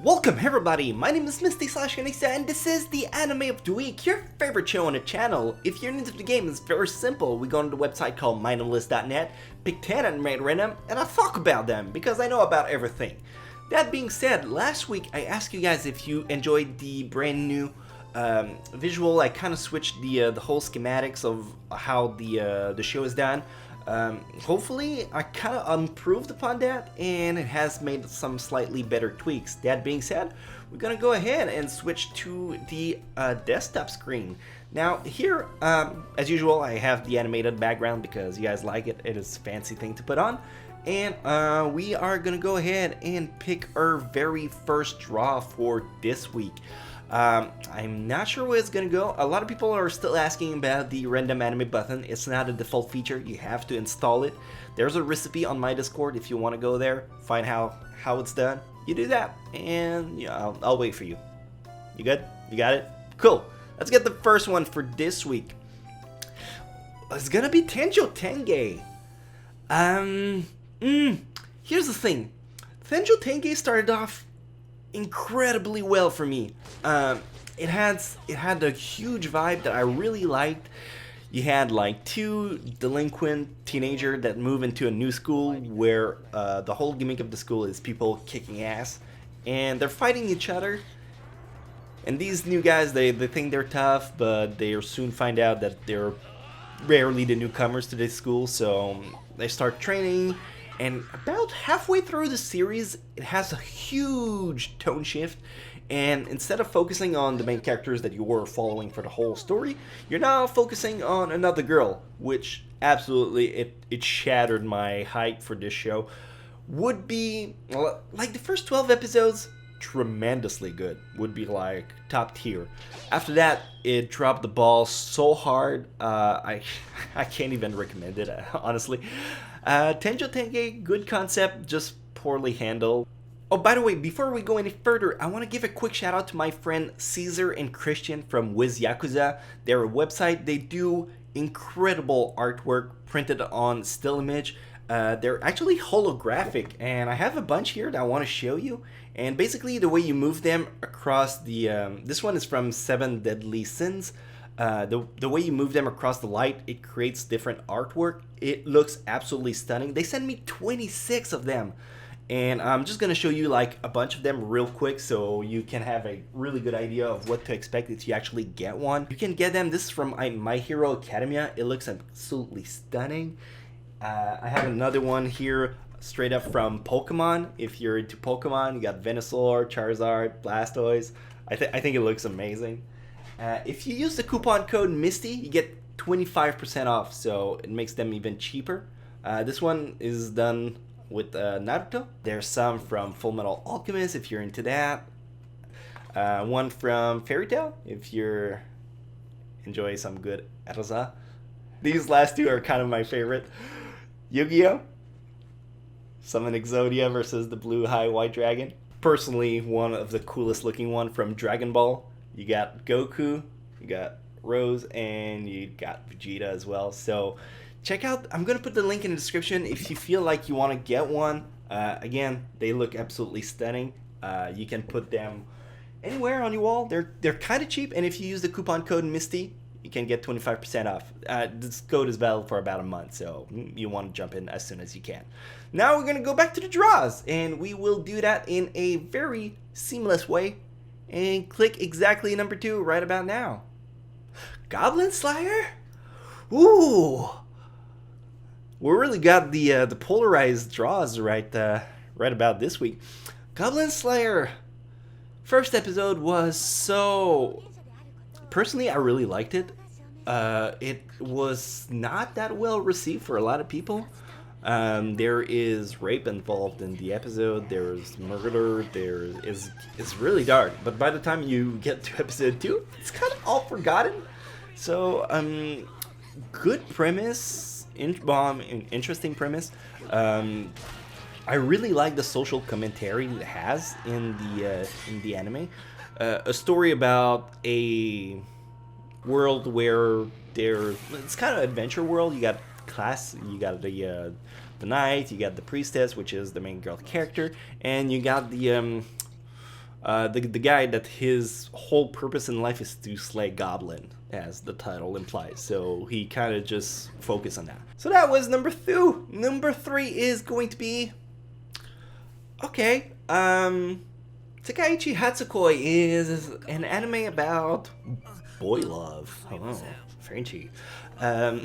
Welcome everybody, my name is Misty /Chronexia and this is the Anime of the Week, your favorite show on the channel. If you're new to the game, it's very simple. We go on the website called mindless.net, pick 10 anime at random, and I talk about them because I know about everything. That being said, last week I asked you guys if you enjoyed the brand new visual. I kind of switched the whole schematics of how the show is done. Hopefully I kind of improved upon that and it has made some slightly better tweaks. That being said, we're gonna go ahead and switch to the desktop screen. Now here, as usual, I have the animated background because you guys like it. It is a fancy thing to put on. And we are gonna go ahead and pick our very first draw for this week. I'm not sure where it's gonna go. A lot of people are still asking about the random anime button. It's not a default feature, you have to install it. There's a recipe on my Discord if you want to go there, find how it's done. You do that, and yeah, I'll wait for you. You good? You got it? Cool. Let's get the first one for this week. It's gonna be Tenjo Tenge. Here's the thing. Tenjo Tenge started off incredibly well for me. It had a huge vibe that I really liked. You had like two delinquent teenagers that move into a new school where the whole gimmick of the school is people kicking ass and they're fighting each other. And these new guys, they think they're tough, but they soon find out that they're rarely the newcomers to this school, so they start training. And about halfway through the series, it has a huge tone shift, and instead of focusing on the main characters that you were following for the whole story, you're now focusing on another girl, which absolutely, it shattered my hype for this show. Would be, like the first 12 episodes, tremendously good, would be like top tier. After that, it dropped the ball so hard, I can't even recommend it, honestly. Tenjo Tenge, good concept, just poorly handled. Oh, by the way, before we go any further, I want to give a quick shout out to my friend Caesar and Christian from Wiz Yakuza. They're a website, they do incredible artwork printed on still image. They're actually holographic, and I have a bunch here that I want to show you. And basically the way you move them across the, this one is from 7 Deadly Sins. The way you move them across the light, it creates different artwork. It looks absolutely stunning. They sent me 26 of them, and I'm just gonna show you like a bunch of them real quick so you can have a really good idea of what to expect if you actually get one. You can get them. This is from My Hero Academia. It looks absolutely stunning. I have another one here straight up from Pokemon. If you're into Pokemon, you got Venusaur, Charizard, Blastoise. I think it looks amazing. If you use the coupon code Misty, you get 25% off, so it makes them even cheaper. This one is done with Naruto. There's some from Full Metal Alchemist, if you're into that. One from Fairy Tail, if you're enjoy some good erosa. These last two are kind of my favorite. Yu-Gi-Oh! Summon Exodia versus the Blue High White Dragon. Personally, one of the coolest looking one from Dragon Ball. You got Goku, you got Rose, and you got Vegeta as well. So check out, I'm going to put the link in the description if you feel like you want to get one. Again, they look absolutely stunning. You can put them anywhere on your wall. They're kind of cheap, and if you use the coupon code Misty, you can get 25% off. This code is valid for about a month, so you want to jump in as soon as you can. Now we're going to go back to the draws, and we will do that in a very seamless way. And click exactly number 2 right about now. Goblin Slayer? Ooh! We really got the polarized draws right about this week. Goblin Slayer. First episode was so... Personally, I really liked it. It was not that well received for a lot of people. There is rape involved in the episode, there's murder, it's really dark, but by the time you get to episode 2, it's kind of all forgotten. So, good premise, interesting premise. I really like the social commentary it has in the anime. A story about a world where it's kind of adventure world. You got class, you got the knight, you got the priestess, which is the main girl character, and you got the The guy that his whole purpose in life is to slay goblin, as the title implies. So he kind of just focused on that. So that was number 2. Number 3 is going to be, okay, Takaichi Hatsukoi is an anime about boy love. Oh, Frenchy. I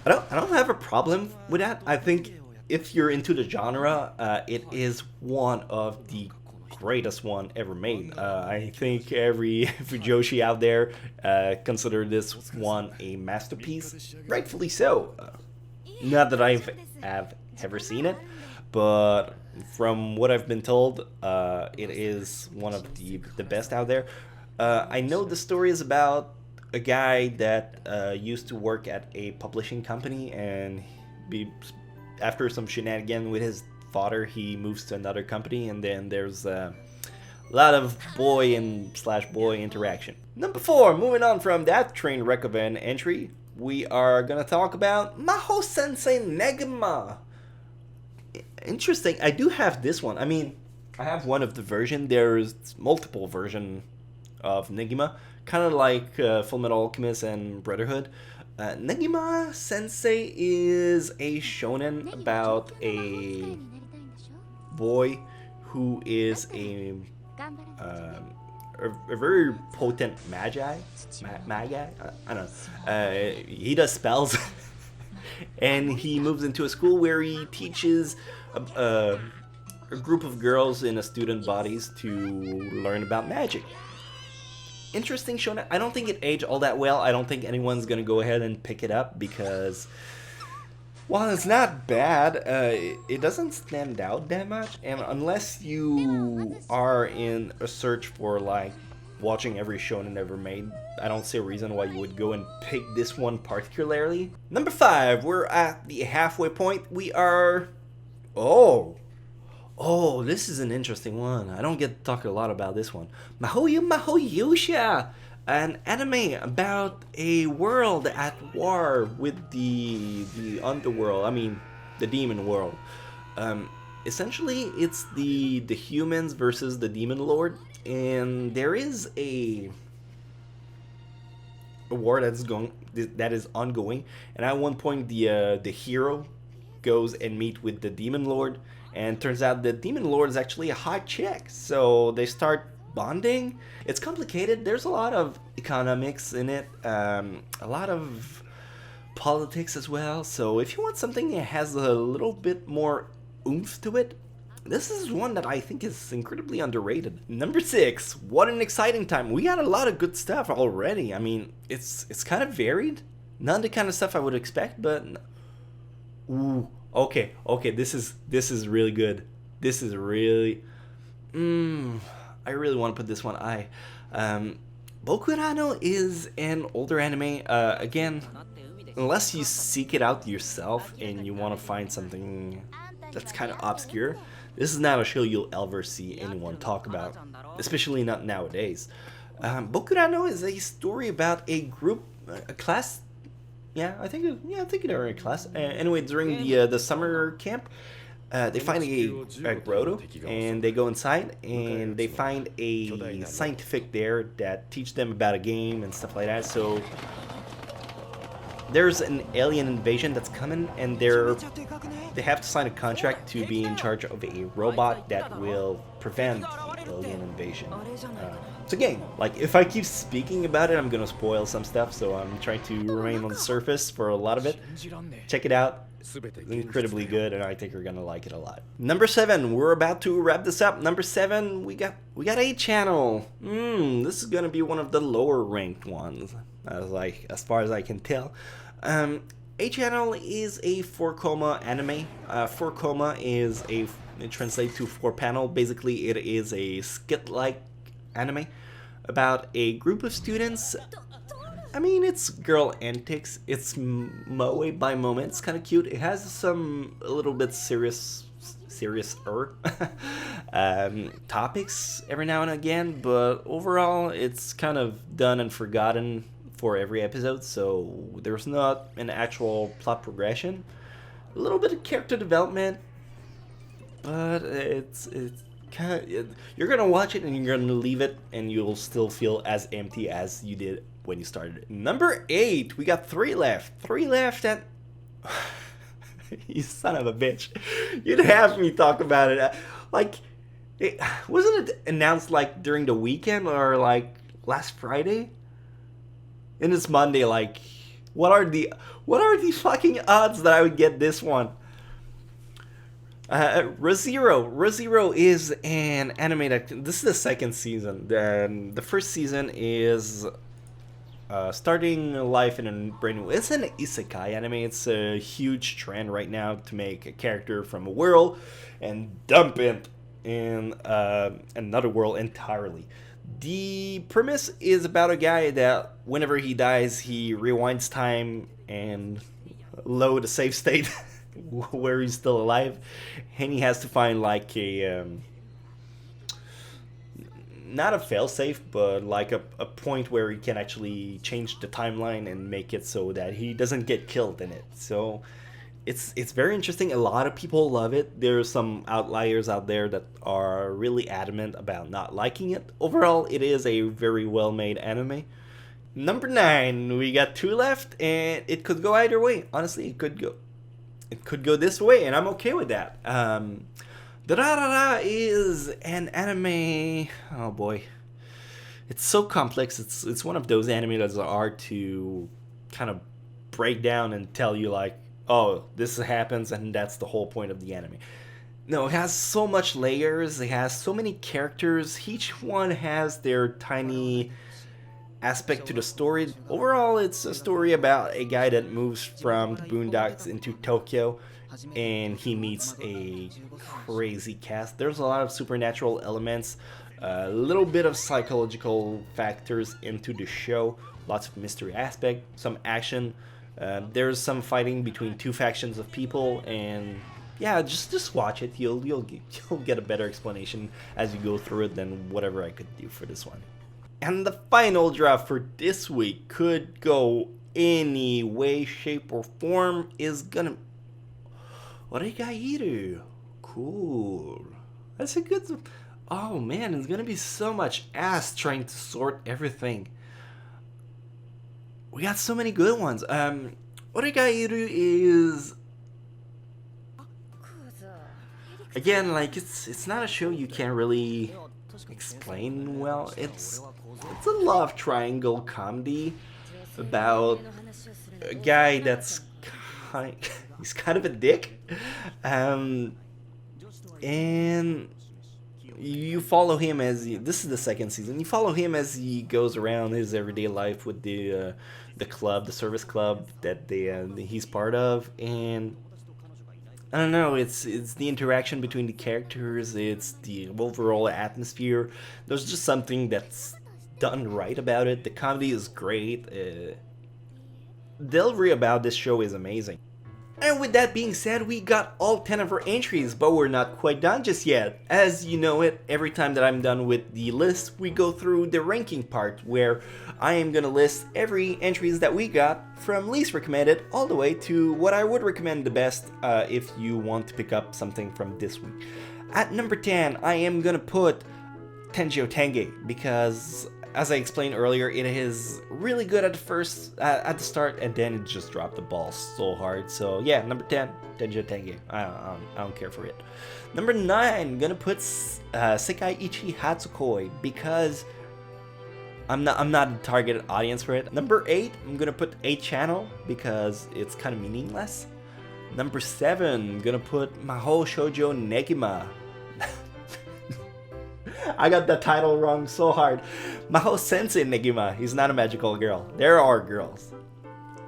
don't have a problem with that. I think if you're into the genre, it is one of the greatest one ever made. I think every Fujoshi out there consider this one a masterpiece, rightfully so. Not that have ever seen it, but from what I've been told, it is one of the best out there. I know the story is about a guy that used to work at a publishing company, and after some shenanigan with his father, he moves to another company, and then there's a lot of boy and / boy interaction. Number 4, moving on from that train wreck of an entry, we are gonna talk about Maoyuu Sensei Negima. Interesting. I do have this one. I mean, I have one of the version. There's multiple version of Negima, kind of like Full Metal Alchemist and Brotherhood. Negima Sensei is a shonen about a boy who is a very potent magi. I don't know. He does spells, and he moves into a school where he teaches a group of girls in a student bodies to learn about magic. Interesting shonen. I don't think it aged all that well. I don't think anyone's gonna go ahead and pick it up because, while it's not bad, it doesn't stand out that much. And unless you are in a search for like watching every shonen ever made, I don't see a reason why you would go and pick this one particularly. Number 5, we're at the halfway point. We are, oh, this is an interesting one. I don't get to talk a lot about this one. Maoyuu Maou Yuusha, an anime about a world at war with the underworld. I mean, the demon world. Essentially, it's the humans versus the demon lord, and there is a war that is ongoing. And at one point, the hero goes and meet with the demon lord. And turns out the demon lord is actually a hot chick. So they start bonding. It's complicated. There's a lot of economics in it. A lot of politics as well. So if you want something that has a little bit more oomph to it, this is one that I think is incredibly underrated. Number 6. What an exciting time. We got a lot of good stuff already. I mean, it's kind of varied. Not the kind of stuff I would expect, but... Ooh. Okay, this is really good. This is really... I really want to put this one. Bokurano is an older anime. Again, unless you seek it out yourself and you want to find something that's kind of obscure, this is not a show you'll ever see anyone talk about, especially not nowadays. Bokurano is a story about a group, a class... I think they're in class. Anyway, during the summer camp, they find a grotto, and they go inside, and they find a scientific there that teach them about a game and stuff like that. So there's an alien invasion that's coming, and they have to sign a contract to be in charge of a robot that will prevent the alien invasion. It's a game. Like, if I keep speaking about it, I'm gonna spoil some stuff, so I'm trying to remain on the surface for a lot of it. Check it out. It's incredibly good, and I think you're gonna like it a lot. Number 7, we're about to wrap this up. Number 7, we got a channel. This is gonna be one of the lower ranked ones, as far as I can tell. A channel is a 4-koma anime. 4-koma is it translates to 4-panel. Basically, it is a skit-like anime about a group of students. I mean, it's girl antics. It's moe by moments, kind of cute. It has a little bit serious topics every now and again, but overall, it's kind of done and forgotten for every episode. So there's not an actual plot progression. A little bit of character development, but You're gonna watch it and you're gonna leave it, and you'll still feel as empty as you did when you started. Number 8, we got 3 left. 3 left, and you son of a bitch. You'd have me talk about it. Like, wasn't it announced like during the weekend or like last Friday? And it's Monday. Like, what are the fucking odds that I would get this one? Re:Zero is an anime that, this is the second season. The first season is starting life in a brand new. It's an isekai anime. It's a huge trend right now to make a character from a world and dump it in another world entirely. The premise is about a guy that whenever he dies, he rewinds time and load a save state where he's still alive, and he has to find like a not a failsafe, but like a point where he can actually change the timeline and make it so that he doesn't get killed in it. So it's very interesting. A lot of people love it. There's some outliers out there that are really adamant about not liking it. Overall, it is a very well made anime. Number 9, we got 2 left, and it could go either way. Honestly, it could go this way, and I'm okay with that. Durarara is an anime. Oh boy, it's so complex. It's one of those anime that's hard to kind of break down and tell you like, oh, this happens and that's the whole point of the anime. No, it has so much layers. It has so many characters. Each one has their tiny aspect to the story. Overall, it's a story about a guy that moves from the boondocks into Tokyo, and he meets a crazy cast. There's a lot of supernatural elements, a little bit of psychological factors into the show, lots of mystery aspect, some action. There's some fighting between 2 factions of people, and yeah, just watch it. You'll get a better explanation as you go through it than whatever I could do for this one. And the final draft for this week could go any way, shape, or form. Is gonna Oregairu. Cool. That's a good. Oh man, it's gonna be so much ass trying to sort everything. We got so many good ones. Oregairu is, again, like it's not a show you can't really explain well. It's a love triangle comedy about a guy that's he's kind of a dick, and you follow him as this is the second season. You follow him as he goes around his everyday life with the club, the service club that he's part of, and I don't know. It's the interaction between the characters. It's the overall atmosphere. There's just something that's done right about it. The comedy is great. Delivery about this show is amazing. And with that being said, we got all 10 of our entries, but we're not quite done just yet. As you know it, every time that I'm done with the list, we go through the ranking part, where I am gonna list every entries that we got from least recommended all the way to what I would recommend the best if you want to pick up something from this week. At number 10, I am gonna put Tenjo Tenge, because as I explained earlier, it is really good at the start, and then it just dropped the ball so hard. So yeah, number 10, Tenjo Tenge. I don't care for it. Number 9, gonna put Sekaiichi Hatsukoi, because I'm not the targeted audience for it. Number 8, I'm gonna put 8 Channel, because it's kind of meaningless. Number 7, I'm gonna put Mahou Shoujo Negima. I got the title wrong so hard. Host Sensei Negima. He's not a magical girl. There are girls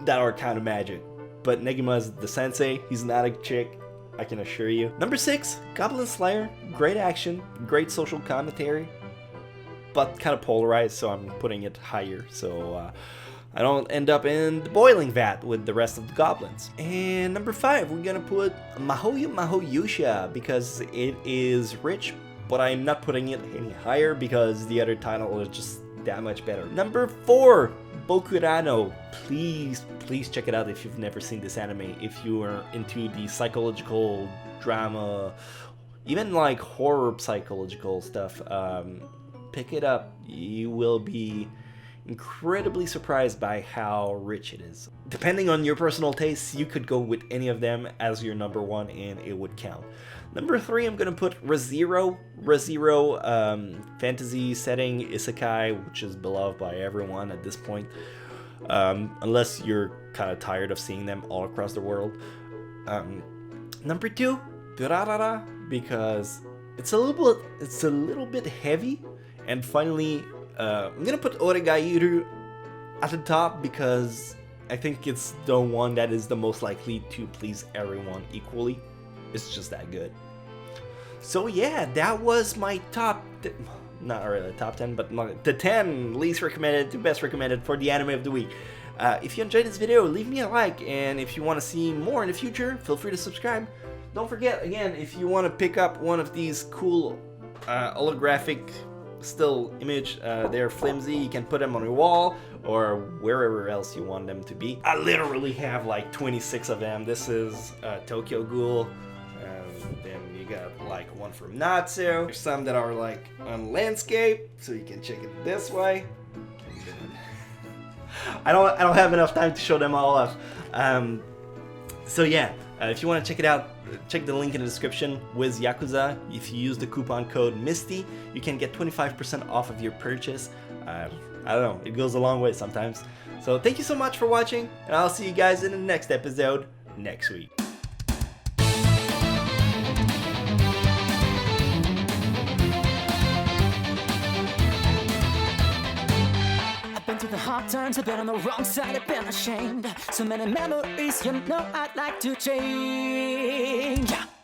that are kind of magic, but Negima is the sensei. He's not a chick, I can assure you. Number 6, Goblin Slayer. Great action, great social commentary, but kind of polarized, so I'm putting it higher, so I don't end up in the boiling vat with the rest of the goblins. And number 5, we're gonna put Maoyuu Maou Yuusha, because it is rich, but I'm not putting it any higher because the other title is just that much better. Number 4, Bokurano. Please check it out if you've never seen this anime. If you are into the psychological drama, even like horror psychological stuff. Pick it up. You will be incredibly surprised by how rich it is. Depending on your personal tastes, you could go with any of them as your number one and it would count. Number 3, I'm gonna put Re:Zero. Re:Zero, fantasy setting, isekai, which is beloved by everyone at this point. Unless you're kind of tired of seeing them all across the world. Number 2, Durarara, because it's a little bit heavy. And finally, I'm gonna put Oregairu at the top because I think it's the one that is the most likely to please everyone equally. It's just that good. So yeah, that was my not really top 10, but the 10 least recommended to best recommended for the anime of the week. If you enjoyed this video, leave me a like, and if you want to see more in the future, feel free to subscribe. Don't forget, again, if you want to pick up one of these cool holographic still image, they're flimsy, you can put them on your wall or wherever else you want them to be. I literally have like 26 of them. This is Tokyo Ghoul, and then you got like one from Natsu. There's some that are like on landscape, so you can check it this way. I don't have enough time to show them all off. So yeah, if you want to check it out, check the link in the description with Yakuza. If you use the coupon code MISTY, you can get 25% off of your purchase. I don't know, it goes a long way sometimes. So thank you so much for watching, and I'll see you guys in the next episode next week. The hard times, I've been on the wrong side, I've been ashamed. So many memories, you know I'd like to change.